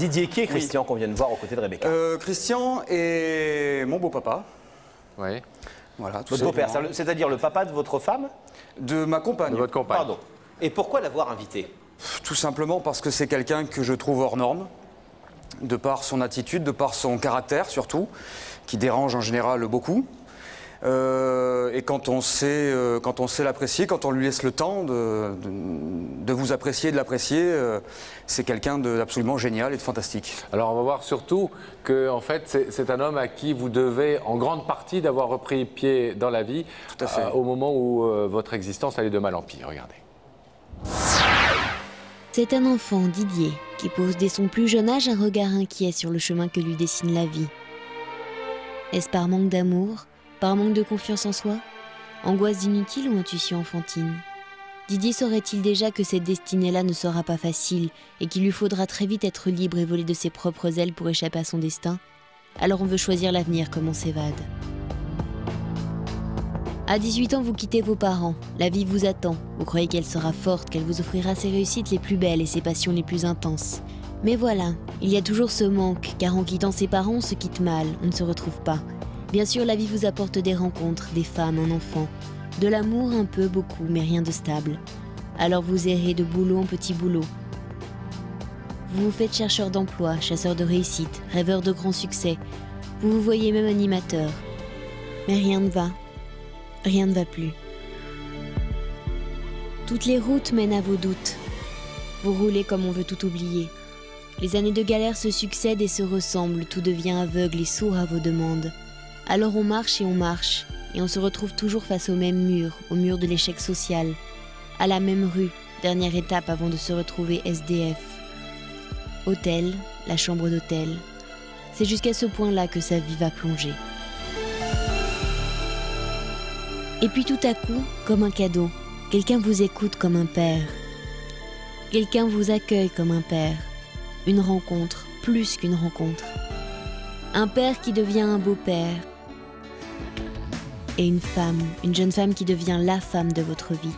Didier, qui est Christian qu'on vient de voir aux côtés de Rebecca? Christian est mon beau-papa. Oui. Voilà, tout Votre beau-père, simplement. c'est-à-dire le papa de votre femme? De ma compagne. De votre compagne. Pardon. Et pourquoi l'avoir invité? Tout simplement parce que c'est quelqu'un que je trouve hors norme, de par son attitude, de par son caractère surtout, qui dérange en général beaucoup. Et quand on sait l'apprécier, quand on lui laisse le temps de vous apprécier, de l'apprécier, c'est quelqu'un d'absolument génial et de fantastique. Alors on va voir surtout que en fait, c'est un homme à qui vous devez en grande partie d'avoir repris pied dans la vie. Tout à fait. Au moment où votre existence allait de mal en pire. Regardez. C'est un enfant, Didier, qui pose dès son plus jeune âge un regard inquiet sur le chemin que lui dessine la vie. Est-ce par manque d'amour, par manque de confiance en soi, angoisse inutile ou intuition enfantine? Didier saurait-il déjà que cette destinée-là ne sera pas facile et qu'il lui faudra très vite être libre et voler de ses propres ailes pour échapper à son destin? Alors on veut choisir l'avenir comme on s'évade. À 18 ans, vous quittez vos parents. La vie vous attend. Vous croyez qu'elle sera forte, qu'elle vous offrira ses réussites les plus belles et ses passions les plus intenses. Mais voilà, il y a toujours ce manque, car en quittant ses parents, on se quitte mal, on ne se retrouve pas. Bien sûr, la vie vous apporte des rencontres, des femmes, un enfant. De l'amour un peu, beaucoup, mais rien de stable. Alors vous errez de boulot en petit boulot. Vous vous faites chercheur d'emploi, chasseur de réussite, rêveur de grands succès. Vous vous voyez même animateur. Mais rien ne va. Rien ne va plus. Toutes les routes mènent à vos doutes. Vous roulez comme on veut tout oublier. Les années de galère se succèdent et se ressemblent, tout devient aveugle et sourd à vos demandes. Alors on marche, et on se retrouve toujours face au mur de l'échec social, à la même rue, dernière étape avant de se retrouver SDF. Hôtel, la chambre d'hôtel. C'est jusqu'à ce point-là que sa vie va plonger. Et puis tout à coup, comme un cadeau, quelqu'un vous écoute comme un père. Quelqu'un vous accueille comme un père. Une rencontre, plus qu'une rencontre. Un père qui devient un beau-père. Et une femme, une jeune femme qui devient la femme de votre vie.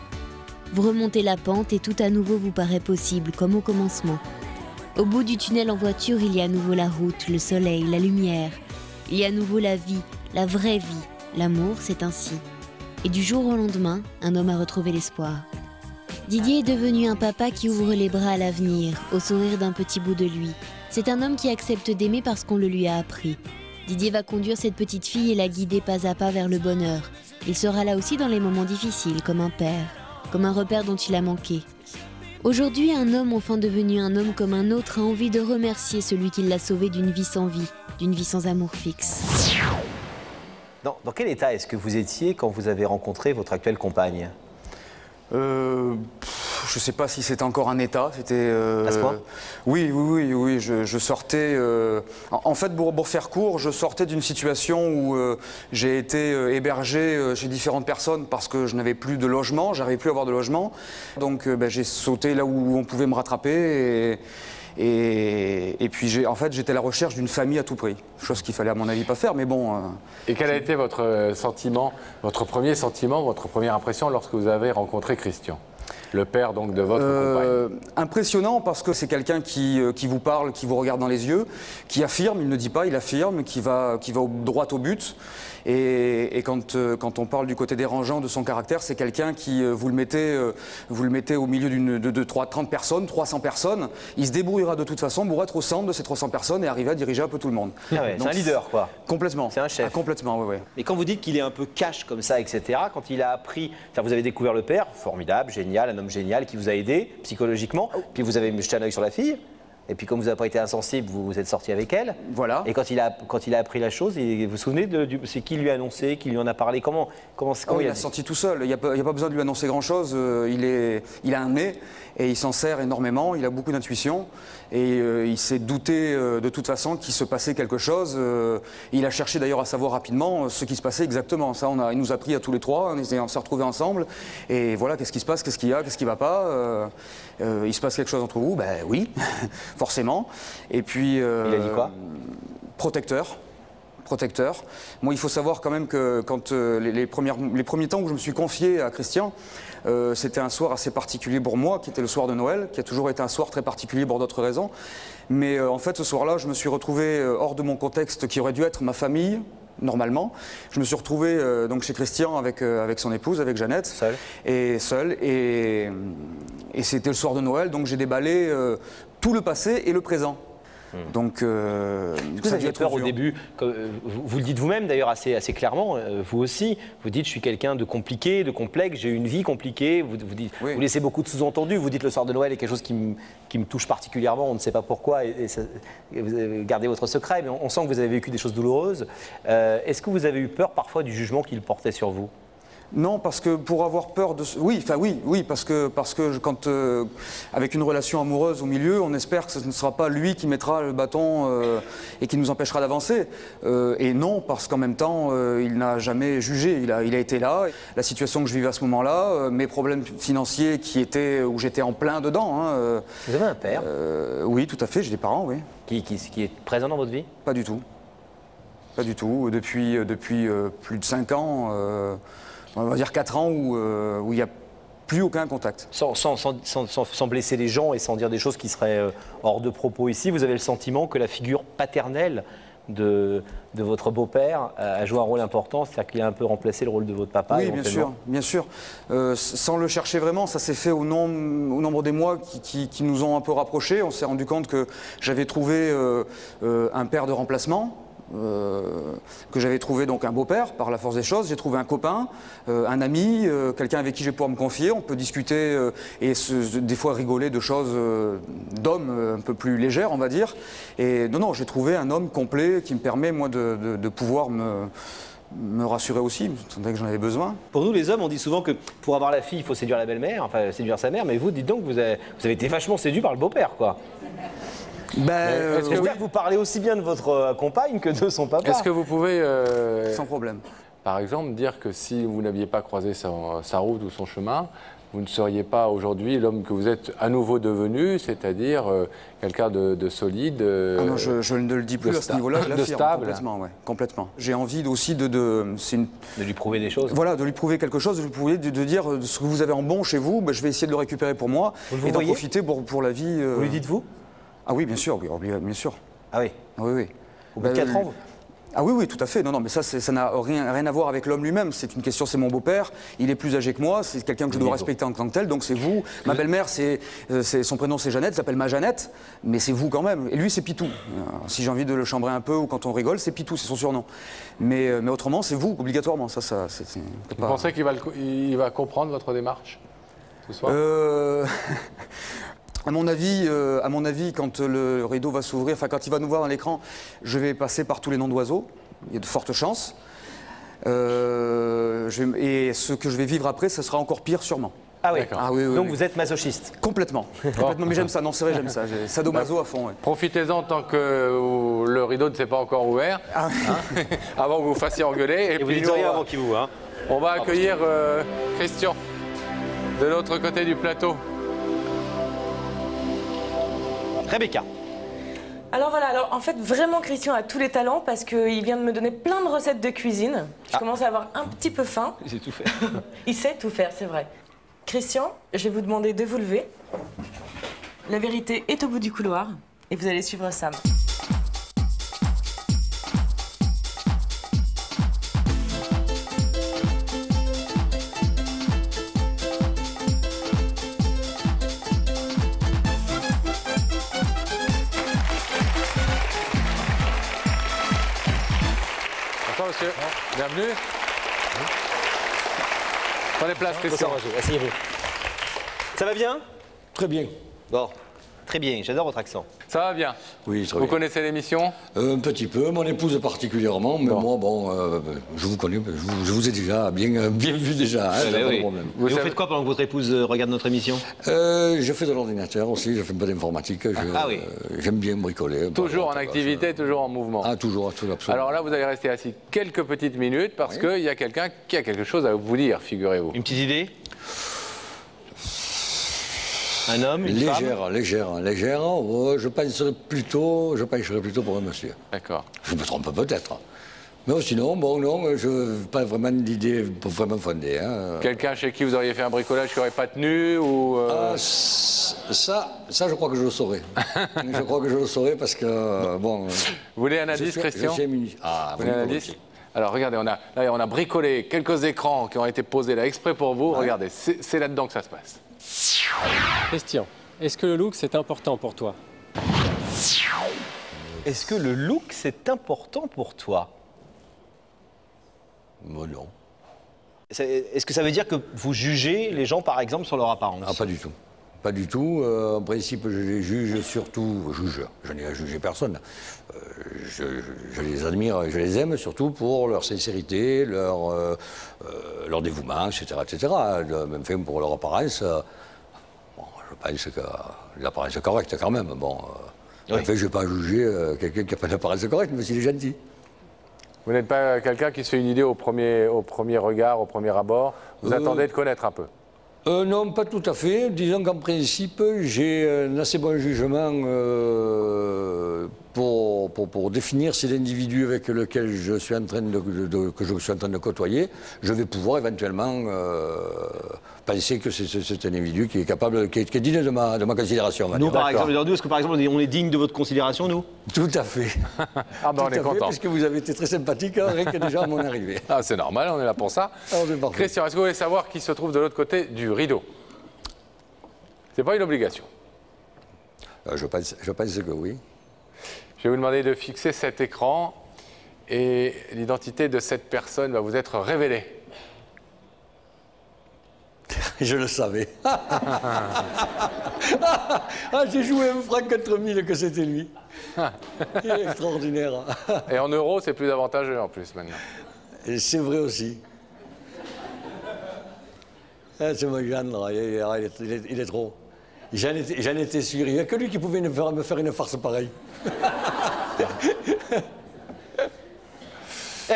Vous remontez la pente et tout à nouveau vous paraît possible, comme au commencement. Au bout du tunnel en voiture, il y a à nouveau la route, le soleil, la lumière. Il y a à nouveau la vie, la vraie vie. L'amour, c'est ainsi. Et du jour au lendemain, un homme a retrouvé l'espoir. Didier est devenu un papa qui ouvre les bras à l'avenir, au sourire d'un petit bout de lui. C'est un homme qui accepte d'aimer parce qu'on le lui a appris. Didier va conduire cette petite fille et la guider pas à pas vers le bonheur. Il sera là aussi dans les moments difficiles, comme un père, comme un repère dont il a manqué. Aujourd'hui, un homme enfin devenu un homme comme un autre a envie de remercier celui qui l'a sauvé d'une vie sans amour fixe. Dans quel état est-ce que vous étiez quand vous avez rencontré votre actuelle compagne? Je ne sais pas si c'était encore un état. C'était. À ce point? Oui. Je sortais. En fait, pour faire court, je sortais d'une situation où j'ai été hébergé chez différentes personnes parce que je n'avais plus de logement, j'arrivais plus à avoir de logement. Donc, j'ai sauté là où on pouvait me rattraper. Et puis, en fait, j'étais à la recherche d'une famille à tout prix. Chose qu'il fallait, à mon avis, pas faire, mais bon... Et quel a été votre sentiment, votre première impression lorsque vous avez rencontré Christian, le père donc de votre compagne? Impressionnant parce que c'est quelqu'un qui vous parle, qui vous regarde dans les yeux, qui affirme, il ne dit pas, il affirme, qui va droit au but. Et quand on parle du côté dérangeant de son caractère, c'est quelqu'un qui, vous le mettez au milieu de 30 personnes, 300 personnes, il se débrouillera de toute façon pour être au centre de ces 300 personnes et arriver à diriger un peu tout le monde. Ah ouais, c'est un leader, quoi. Complètement. C'est un chef. Ah, complètement, oui. Et quand vous dites qu'il est un peu cash comme ça, etc., quand il a appris, vous avez découvert le père, formidable, génial, un homme génial qui vous a aidé psychologiquement, puis vous avez jeté un œil sur la fille. Et puis comme vous n'avez pas été insensible, vous êtes sorti avec elle. Voilà. Et quand il a appris la chose, vous vous souvenez c'est qui lui a annoncé, qui lui en a parlé, comment il a senti tout seul. Il n'y a pas besoin de lui annoncer grand-chose. Il a un nez et il s'en sert énormément. Il a beaucoup d'intuition et il s'est douté de toute façon qu'il se passait quelque chose. Il a cherché d'ailleurs à savoir rapidement ce qui se passait exactement. Ça, il nous a pris à tous les trois. On s'est retrouvés ensemble. Et voilà, qu'est-ce qui se passe, qu'est-ce qu'il y a, qu'est-ce qui ne va pas. Il se passe quelque chose entre vous? Ben oui. Forcément. Et puis. Il a dit quoi? Protecteur. protecteur. Moi, il faut savoir quand même que quand les premiers temps où je me suis confié à Christian, c'était un soir assez particulier pour moi, qui était le soir de Noël, qui a toujours été un soir très particulier pour d'autres raisons. Mais en fait, ce soir-là, je me suis retrouvé hors de mon contexte qui aurait dû être ma famille, normalement. Je me suis retrouvé donc chez Christian avec son épouse, avec Jeannette. Seul. Et c'était le soir de Noël, donc j'ai déballé tout le passé et le présent. Donc, vous aviez peur au début, vous le dites vous-même d'ailleurs assez clairement, vous aussi, vous dites je suis quelqu'un de compliqué, de complexe, j'ai une vie compliquée, vous Oui. Vous laissez beaucoup de sous-entendus, vous dites le soir de Noël est quelque chose qui me touche particulièrement, on ne sait pas pourquoi, et vous avez gardé votre secret, mais on sent que vous avez vécu des choses douloureuses. Est-ce que vous avez eu peur parfois du jugement qu'il portait sur vous ? Non, parce que pour avoir peur de... Oui, parce que quand, avec une relation amoureuse au milieu, on espère que ce ne sera pas lui qui mettra le bâton et qui nous empêchera d'avancer. Et non, parce qu'en même temps, il n'a jamais jugé, il a été là. La situation que je vivais à ce moment-là, mes problèmes financiers où j'étais en plein dedans. Hein, vous avez un père ? Oui, tout à fait, j'ai des parents, oui. Qui est présent dans votre vie ? Pas du tout. Pas du tout. Depuis plus de 5 ans... on va dire 4 ans où il n'y a plus aucun contact. Sans blesser les gens et sans dire des choses qui seraient hors de propos ici, vous avez le sentiment que la figure paternelle de votre beau-père a joué un rôle important, c'est-à-dire qu'il a un peu remplacé le rôle de votre papa? Oui, bien sûr. Sans le chercher vraiment, ça s'est fait au nombre des mois qui nous ont un peu rapprochés. On s'est rendu compte que j'avais trouvé un père de remplacement. Que j'avais trouvé donc un beau-père par la force des choses, j'ai trouvé un copain, un ami, quelqu'un avec qui je vais pouvoir me confier, on peut discuter et des fois rigoler de choses d'hommes un peu plus légères on va dire, et non, j'ai trouvé un homme complet qui me permet moi de pouvoir me rassurer aussi, c'est vrai que j'en avais besoin. Pour nous les hommes, on dit souvent que pour avoir la fille, il faut séduire la belle-mère, enfin séduire sa mère, mais vous dites donc que vous avez été vachement séduit par le beau-père quoi. Est-ce que vous parlez aussi bien de votre compagne que de son papa? Est-ce que vous pouvez, sans problème, par exemple, dire que si vous n'aviez pas croisé sa route ou son chemin, vous ne seriez pas aujourd'hui l'homme que vous êtes à nouveau devenu, c'est-à-dire quelqu'un de solide, non, je ne le dis plus à ce niveau-là, je l'affirme complètement, ouais, complètement. J'ai envie aussi de lui prouver des choses. Voilà, de lui prouver quelque chose, de dire ce que vous avez en bon chez vous, je vais essayer de le récupérer pour moi et d'en profiter pour la vie. Vous lui dites-vous? Ah oui, bien sûr, bien sûr. Ah oui? Oui. Au bout de 4 ans Ah oui, tout à fait. Non, mais ça n'a rien à voir avec l'homme lui-même. C'est une question, c'est mon beau-père, il est plus âgé que moi, c'est quelqu'un que je dois respecter en tant que tel, donc c'est vous. Ma belle-mère, son prénom c'est Jeannette, s'appelle ma Jeannette, mais c'est vous quand même. Et lui, c'est Pitou. Si j'ai envie de le chambrer un peu ou quand on rigole, c'est Pitou, c'est son surnom. Mais autrement, c'est vous, obligatoirement. Vous pensez qu'il va comprendre votre démarche ce soir? À mon avis, quand le rideau va s'ouvrir, enfin quand il va nous voir dans l'écran, je vais passer par tous les noms d'oiseaux. Il y a de fortes chances. Et ce que je vais vivre après, ça sera encore pire sûrement. Ah oui. Oui. Donc vous êtes masochiste? Complètement. Mais j'aime ça. Non, c'est vrai, j'aime ça. Sadomaso à fond. Ouais. Profitez-en tant que le rideau ne s'est pas encore ouvert, avant que vous fassiez engueuler. Et vous dites rien avant qu'il vous. On va accueillir Christian de l'autre côté du plateau. Rebecca. Alors voilà, en fait vraiment Christian a tous les talents parce qu'il vient de me donner plein de recettes de cuisine. Je commence à avoir un petit peu faim. Il sait tout faire. Il sait tout faire, c'est vrai. Christian, je vais vous demander de vous lever. La vérité est au bout du couloir et vous allez suivre Sam. Bonsoir monsieur, bienvenue. Prenez place Christian. Asseyez-vous. Ça va bien? Très bien. Bon, très bien, j'adore votre accent. Ça va bien? Oui, très Vous bien. connaissez l'émission? Un petit peu, mon épouse particulièrement, mais moi, je vous connais, je vous ai déjà bien vu déjà, pas de problème. Vous faites quoi pendant que votre épouse regarde notre émission? Je fais de l'ordinateur aussi, je fais un peu d'informatique, oui. J'aime bien bricoler. Toujours en activité, toujours en mouvement. Ah, toujours, absolument. Alors là, vous allez rester assis quelques petites minutes parce qu'il y a quelqu'un qui a quelque chose à vous dire, figurez-vous. Une petite idée? Un homme, une femme? Légère. Je pencherais plutôt pour un monsieur. D'accord. Je me trompe peut-être. Non, sinon, bon, non, je pas vraiment d'idée vraiment fondée. Hein. Quelqu'un chez qui vous auriez fait un bricolage qui n'aurait pas tenu ou Ça, je crois que je le saurais. Je crois que je le saurais parce que, bon... Vous voulez un indice, Christian? Ah, vous voulez un indice? Alors, regardez, on a bricolé quelques écrans qui ont été posés là exprès pour vous. Ouais. Regardez, c'est là-dedans que ça se passe. Christian, est-ce que le look, c'est important pour toi? Est-ce que le look, c'est important pour toi? Bon, non. Est-ce que ça veut dire que vous jugez les gens, par exemple, sur leur apparence? Ah, pas du tout. Pas du tout. En principe, je les juge surtout... Je n'ai à juger personne. Je les admire, je les aime surtout pour leur sincérité, leur dévouement, etc. etc. Même fait pour leur apparence. Bon, je pense que l'apparence est correcte quand même. Bon, oui. En fait, je ne vais pas juger quelqu'un qui n'a pas d'apparence correcte, mais s'il est gentil. Vous n'êtes pas quelqu'un qui se fait une idée au premier regard, au premier abord. Vous attendez de connaître un peu. Non, pas tout à fait. Disons qu'en principe, j'ai un assez bon jugement pour définir si l'individu avec lequel je suis en train de côtoyer, je vais pouvoir éventuellement penser que c'est un individu qui est capable, qui est digne de ma considération. Nous, par exemple, est-ce que par exemple on est digne de votre considération, nous? Tout à fait. Ah ben on est content. Parce que vous avez été très sympathique rien que déjà à mon arrivée. Ah c'est normal, on est là pour ça. Christian, est-ce que vous voulez savoir qui se trouve de l'autre côté du rideau? C'est pas une obligation. Je pense que oui. Je vais vous demander de fixer cet écran et l'identité de cette personne va vous être révélée. Je le savais. J'ai joué un franc contre 1000 que c'était lui. Il est extraordinaire. Et en euros, c'est plus avantageux en plus maintenant. C'est vrai aussi. C'est mon gendre, il est trop. J'en étais sûr. Il n'y a que lui qui pouvait me faire une farce pareille.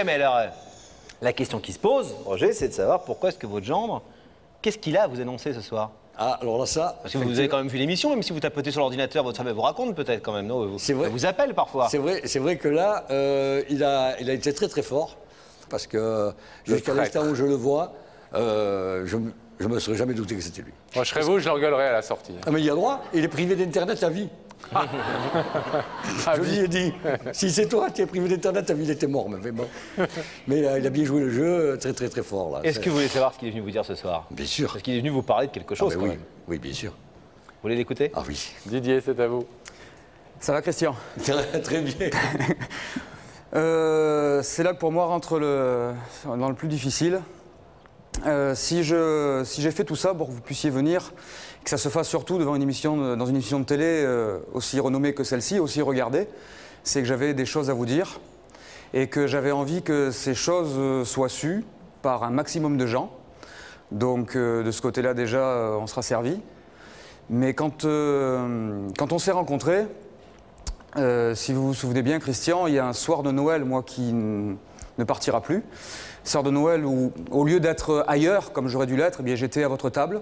Mais alors, la question qui se pose, Roger, c'est de savoir pourquoi est-ce que votre gendre, qu'est-ce qu'il a à vous annoncer ce soir? Ah, alors là, ça... Parce que vous avez quand même vu l'émission, même si vous tapotez sur l'ordinateur, votre femme vous raconte peut-être quand même, non? C'est vrai. Elle vous appelle parfois. C'est vrai que là, il a été très très fort, parce que jusqu'à l'instant où je le vois, je ne me serais jamais douté que c'était lui. Moi, je serais vous, je l'engueulerais à la sortie. Ah, mais il a droit, il est privé d'Internet à vie. Je lui ai dit, si c'est toi qui es privé d'Internet, ta vie, il était mort. Mais bon. Mais il a bien joué le jeu très très très fort. Est-ce que vous voulez savoir ce qu'il est venu vous dire ce soir? Bien sûr. Parce qu'il est venu vous parler de quelque chose quand même. Oui, bien sûr. Vous voulez l'écouter? Ah oui. Didier, c'est à vous. Ça va, Christian? Très bien. C'est là que pour moi rentre dans le plus difficile. Si j'ai fait tout ça pour que vous puissiez venir, que ça se fasse surtout dans une émission de télé aussi renommée que celle-ci, aussi regardée, c'est que j'avais des choses à vous dire et que j'avais envie que ces choses soient sues par un maximum de gens. Donc de ce côté-là déjà, on sera servi. Mais quand on s'est rencontrés, si vous vous souvenez bien, Christian, il y a un soir de Noël, moi, qui ne partira plus. Soir de Noël où, au lieu d'être ailleurs, comme j'aurais dû l'être, eh bien, j'étais à votre table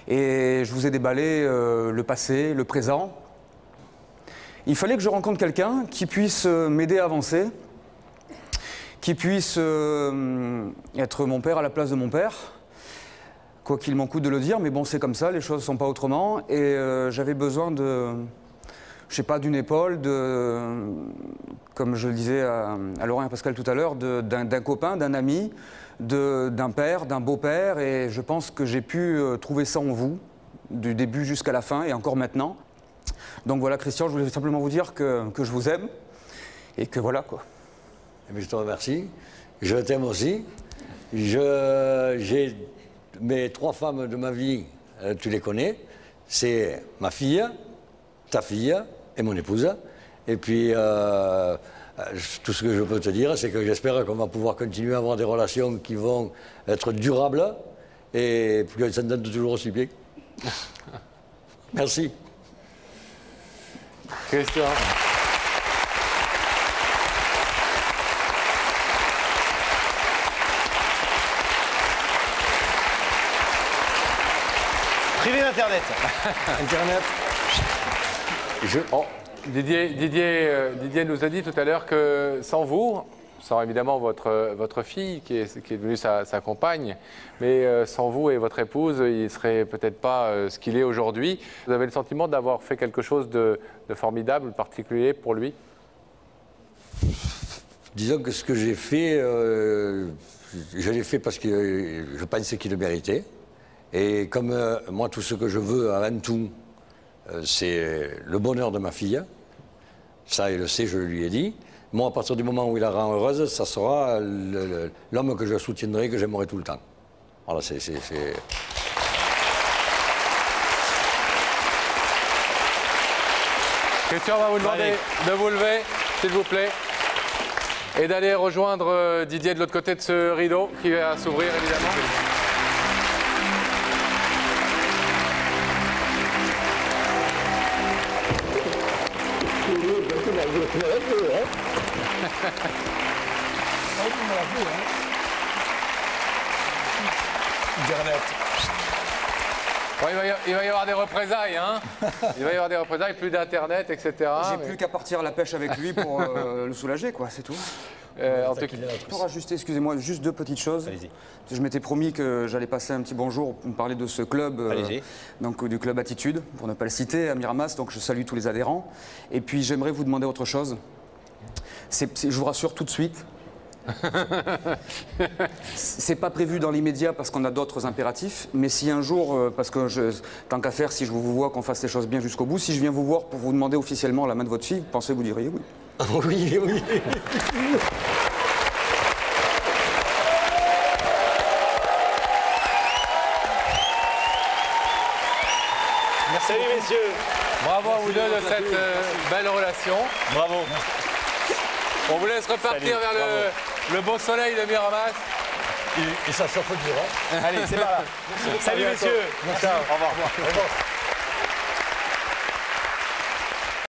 et je vous ai déballé le passé, le présent. Il fallait que je rencontre quelqu'un qui puisse m'aider à avancer, qui puisse être mon père à la place de mon père, quoi qu'il m'en coûte de le dire, mais bon, c'est comme ça, les choses ne sont pas autrement. Et j'avais besoin de... je sais pas, d'une épaule, comme je le disais à Laurent et à Pascal tout à l'heure, d'un copain, d'un ami, d'un père, d'un beau-père. Et je pense que j'ai pu trouver ça en vous, du début jusqu'à la fin et encore maintenant. Donc voilà, Christian, je voulais simplement vous dire que je vous aime et que voilà, quoi. Je te remercie. Je t'aime aussi. J'ai mes 3 femmes de ma vie, tu les connais. C'est ma fille, ta fille et mon épouse. Et puis, tout ce que je peux te dire, c'est que j'espère qu'on va pouvoir continuer à avoir des relations qui vont être durables et que ça donne toujours aussi bien. Merci. Christian. Privé d'Internet. Internet. Didier nous a dit tout à l'heure que sans vous, sans évidemment votre fille qui est devenue sa compagne, mais sans vous et votre épouse, il ne serait peut-être pas ce qu'il est aujourd'hui. Vous avez le sentiment d'avoir fait quelque chose de formidable, de particulier pour lui? Disons que ce que j'ai fait, je l'ai fait parce que je pensais qu'il le méritait. Et comme moi, tout ce que je veux avant tout, c'est le bonheur de ma fille. Ça, il le sait, je lui ai dit. Moi, à partir du moment où il la rend heureuse, ça sera l'homme que je soutiendrai, que j'aimerai tout le temps. Voilà, c'est... Christian va vous demander de vous lever, s'il vous plaît, et d'aller rejoindre Didier de l'autre côté de ce rideau qui va s'ouvrir, évidemment. Bon, il va y avoir des représailles, hein. Il va y avoir des représailles, plus d'internet, etc. J'ai plus qu'à partir à la pêche avec lui pour le soulager, quoi, c'est tout. En tout cas, Pour ajuster, excusez-moi, juste deux petites choses. Je m'étais promis que j'allais passer un petit bonjour pour me parler de ce club, donc du club Attitude, pour ne pas le citer, à Miramas. Donc je salue tous les adhérents. Et puis j'aimerais vous demander autre chose. Je vous rassure tout de suite. C'est pas prévu dans l'immédiat parce qu'on a d'autres impératifs, mais si un jour, parce que tant qu'à faire, si je vous vois qu'on fasse les choses bien jusqu'au bout, si je viens vous voir pour vous demander officiellement la main de votre fille, vous pensez que vous diriez oui? Oui, oui. Salut messieurs. Bravo à vous deux de cette belle relation. Bravo. On vous laisse repartir vers le beau soleil de Miramas. Et ça chauffe dur, hein. Allez, c'est par là. Salut messieurs. Ciao. Au revoir.